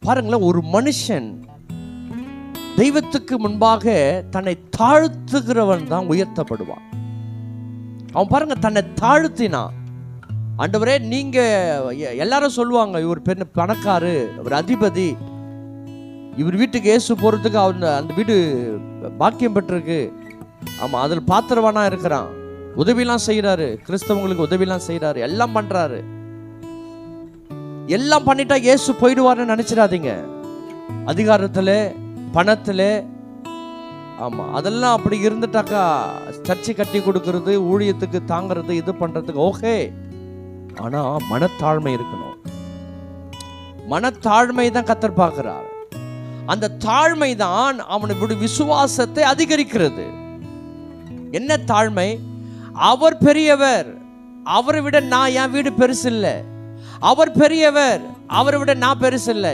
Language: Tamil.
பாருங்களேன், ஒரு மனுஷன் தெய்வத்துக்கு முன்பாக தன்னை தாழ்த்துகிறவன் தான் உயர்த்தப்படுவான். அவன் பாருங்க, தன்னை தாழ்த்தினான். ஆண்டவரே, நீங்க எல்லாரும் சொல்லுவாங்க, இவர் பெண் பணக்காரு, அவர் அதிபதி, இவர் வீட்டுக்கு இயேசு போறதுக்கு அந்த வீடு பாக்கியம் பெற்றிருக்கு, ஆமா அதில் பாத்திரவானா இருக்கிறான், உதவிலாம் செய்யறாரு, கிறிஸ்தவங்களுக்கு உதவிலாம் செய்யறாரு, எல்லாம் பண்றாரு. எல்லாம் பண்ணிட்டா இயேசு போயிடுவார்னு நினைச்சிடாதீங்க. அதிகாரத்துல, பணத்துல, ஆமா அதெல்லாம் அப்படி இருந்துட்டாக்கா சர்ச்சை கட்டி கொடுக்கறது, ஊழியத்துக்கு தாங்கிறது, இது பண்றதுக்கு ஓகே. ஆனா மனத்தாழ்மை இருக்கணும். மனத்தாழ்மை தான் கர்த்தர் பார்க்கிறார். அந்த தாழ்மை தான் அவனுடைய விசுவாசத்தை அதிகரிக்கிறது. என்ன தாழ்மை? அவர் பெரியவர், அவரை விட நான் என் வீடு பெருசு இல்லை. அவர் பெரியவர், அவரை விட நான் பெருசு இல்லை.